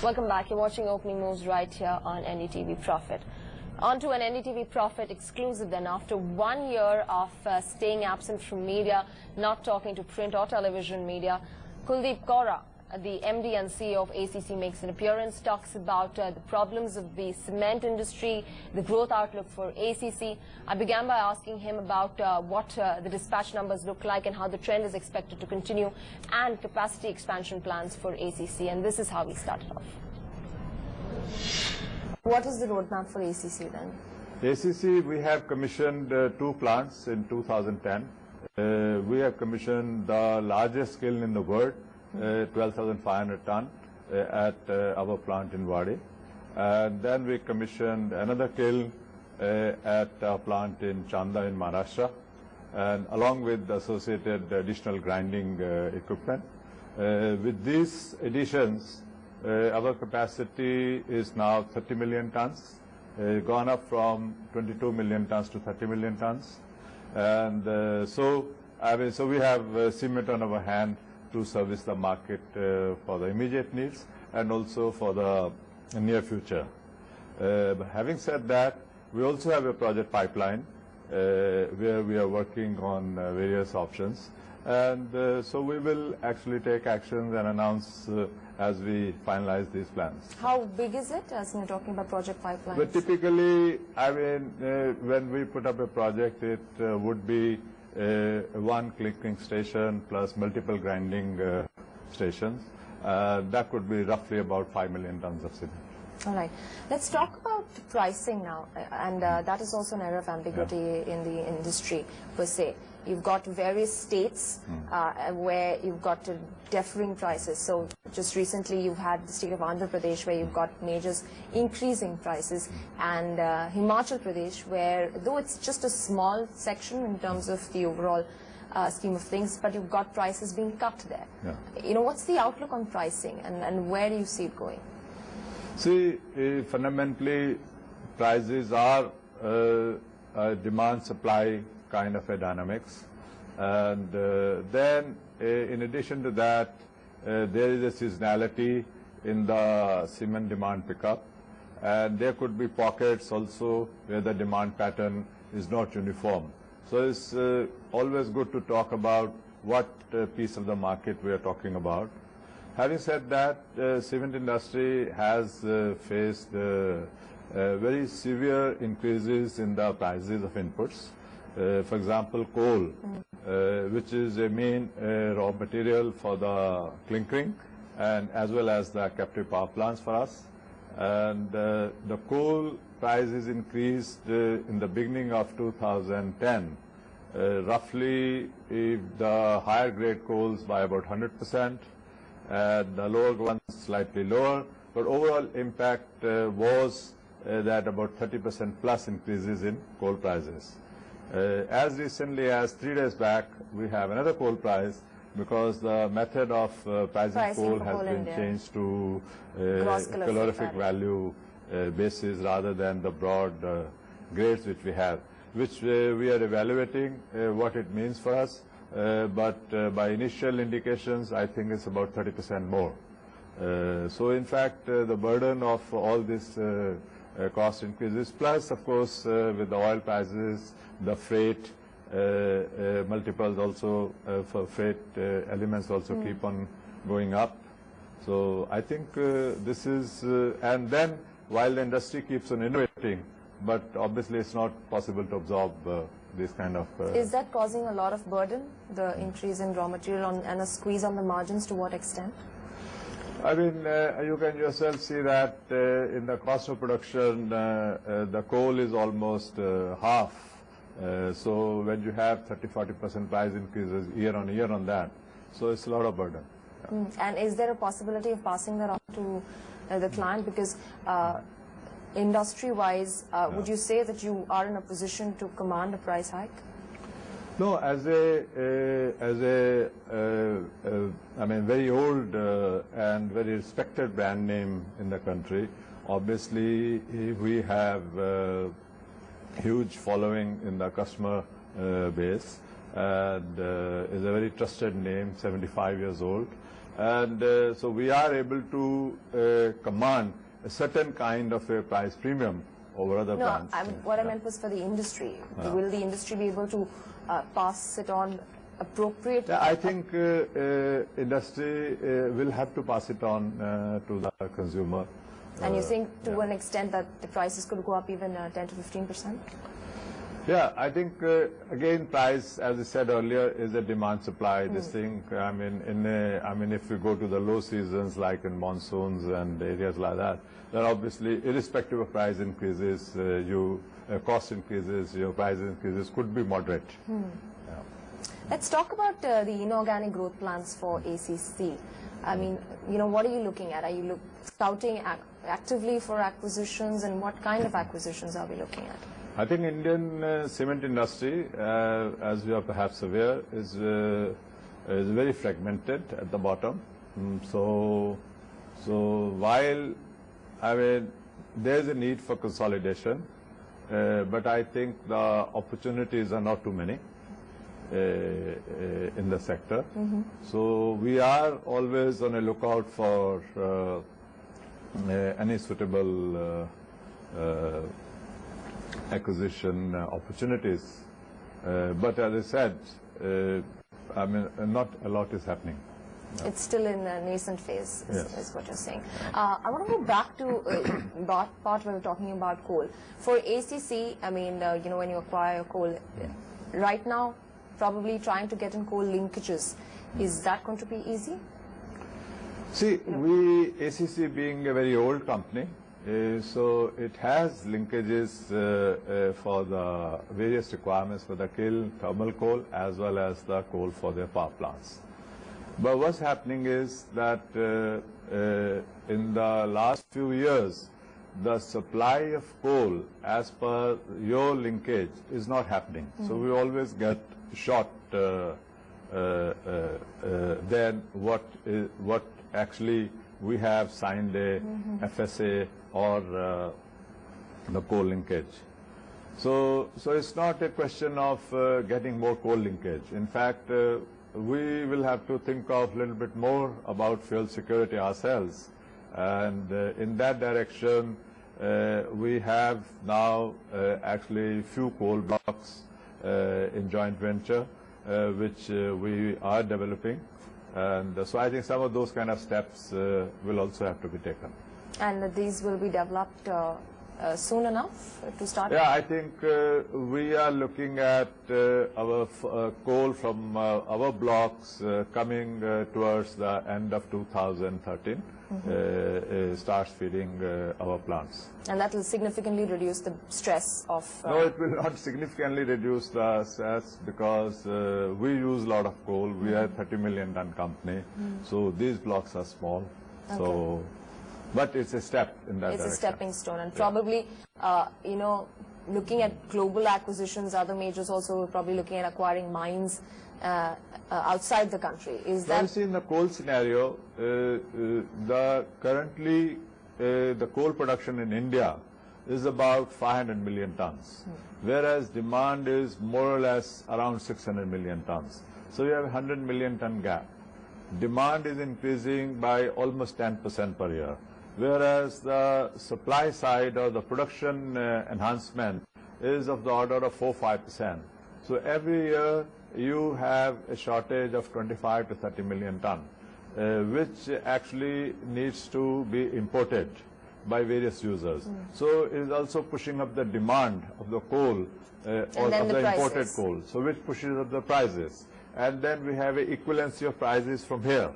Welcome back. You're watching Opening Moves right here on NDTV Profit. On to an NDTV Profit exclusive then. After 1 year of staying absent from media, not talking to print or television media, Kuldeep Kaura, the MD and CEO of ACC, makes an appearance, talks about the problems of the cement industry, the growth outlook for ACC. I began by asking him about what the dispatch numbers look like and how the trend is expected to continue, and capacity expansion plans for ACC. And this is how we started off. What is the roadmap for ACC then? ACC, we have commissioned 2 plants in 2010. We have commissioned the largest kiln in the world, 12,500 ton at our plant in Wadi. And then we commissioned another kiln at our plant in Chanda in Maharashtra, and along with the associated additional grinding equipment. With these additions, our capacity is now 30 million tons, gone up from 22 million tons to 30 million tons. And so we have cement on our hand to service the market for the immediate needs and also for the near future. Having said that, we also have a project pipeline where we are working on various options, and so we will actually take actions and announce as we finalize these plans. How big is it, as you're talking about project pipelines? But typically, when we put up a project, it would be one clinking station plus multiple grinding stations. That could be roughly about 5 million tons of cement. All right. Let's talk about pricing now, and that is also an area of ambiguity in the industry per se. You've got various states where you've got differing prices. So just recently you've had the state of Andhra Pradesh where you've got majors increasing prices, and Himachal Pradesh where, though it's just a small section in terms of the overall scheme of things, but you've got prices being cut there. Yeah. You know, what's the outlook on pricing, and where do you see it going? See, fundamentally, prices are demand-supply kind of a dynamics, and then in addition to that, there is a seasonality in the cement demand pickup, and there could be pockets also where the demand pattern is not uniform. So it's always good to talk about what piece of the market we are talking about. Having said that, cement industry has faced very severe increases in the prices of inputs. For example, coal, which is a main raw material for the clinkering and as well as the captive power plants for us. And the coal prices increased in the beginning of 2010, roughly the higher grade coals by about 100%, and the lower ones slightly lower. But overall impact was that about 30% plus increases in coal prices. As recently as 3 days back, we have another coal price because the method of pricing coal has been changed to calorific value basis rather than the broad grades which we have, which we are evaluating what it means for us. But by initial indications, I think it's about 30% more. So in fact, the burden of all this cost increases, plus of course with the oil prices, the freight multiples also for freight elements also keep on going up. So I think this is, and then while the industry keeps on innovating, but obviously it's not possible to absorb this kind of... Is that causing a lot of burden, the increase in raw material and a squeeze on the margins? To what extent? I mean, you can yourself see that in the cost of production, the coal is almost half. So when you have 30-40% price increases year on year on that, so it's a lot of burden. Yeah. And is there a possibility of passing that on to the client? Because industry-wise, would you say that you are in a position to command a price hike? No, as a I mean, very old and very respected brand name in the country, obviously we have huge following in the customer base, and is a very trusted name, 75 years old. And so we are able to command a certain kind of a price premium over other brands. What I meant was for the industry. Will the industry be able to pass it on appropriately? I think industry will have to pass it on to the consumer. And you think to an extent that the prices could go up even 10 to 15%? Yeah, I think again price, as I said earlier, is a demand supply. This thing, I mean, if you go to the low seasons like in monsoons and areas like that, then obviously, irrespective of price increases, cost increases, your price increases could be moderate. Yeah. Let's talk about the inorganic growth plans for ACC. I mean, what are you looking at? Are you scouting actively for acquisitions, and what kind of acquisitions are we looking at? I think Indian cement industry, as you are perhaps aware, is very fragmented at the bottom. So while there is a need for consolidation, but I think the opportunities are not too many in the sector. So we are always on a lookout for any suitable acquisition opportunities, but as I said, not a lot is happening. It's still in a nascent phase, is what you're saying. I want to go back to part where we're talking about coal. For ACC, I mean, when you acquire coal, right now, probably trying to get in coal linkages, is that going to be easy? See, ACC being a very old company, so it has linkages for the various requirements for the kiln, thermal coal, as well as the coal for their power plants. But what's happening is that in the last few years, the supply of coal as per your linkage is not happening. So we always get short than what actually we have signed a FSA or the coal linkage. So it's not a question of getting more coal linkage. In fact, we will have to think of a little bit more about fuel security ourselves. And in that direction, we have now actually few coal blocks in joint venture, which we are developing. And so I think some of those kind of steps will also have to be taken. And these will be developed soon enough to start? Yeah, I think we are looking at our coal from our blocks coming towards the end of 2013, starts feeding our plants. And that will significantly reduce the stress of... No, it will not significantly reduce the stress because we use a lot of coal. We are a 30 million ton company, so these blocks are small. Okay. So, but it's a step in that direction. It's a stepping stone, and probably, looking at global acquisitions, other majors also will probably looking at acquiring mines outside the country. Is that... Well, see, in the coal scenario, currently the coal production in India is about 500 million tons, whereas demand is more or less around 600 million tons. So we have a 100 million ton gap. Demand is increasing by almost 10% per year, whereas the supply side or the production enhancement is of the order of 4-5%. So every year you have a shortage of 25 to 30 million ton, which actually needs to be imported by various users. So it is also pushing up the demand of the coal or of the imported coal, so which pushes up the prices. And then we have an equivalency of prices from here.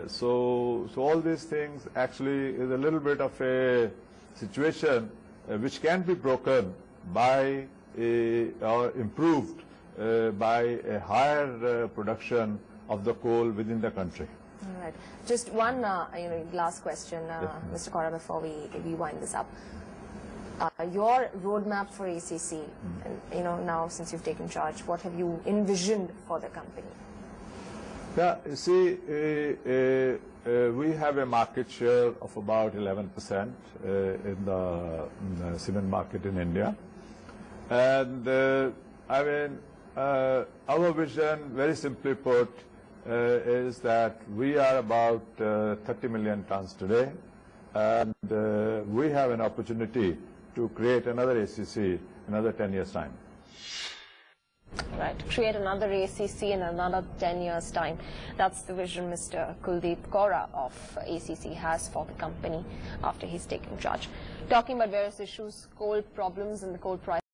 So all these things actually is a little bit of a situation which can be broken by or improved by a higher production of the coal within the country. All right. Just one last question, Mr. Kaura, before we wind this up. Your roadmap for ACC, and, now since you've taken charge, what have you envisioned for the company? Yeah, you see, we have a market share of about 11% in the cement market in India. And our vision, very simply put, is that we are about 30 million tons today, and we have an opportunity to create another ACC another 10 years' time. Right, create another ACC in another 10 years' time. That's the vision Mr. Kuldeep Kaura of ACC has for the company after he's taken charge. Talking about various issues, coal problems and the coal price.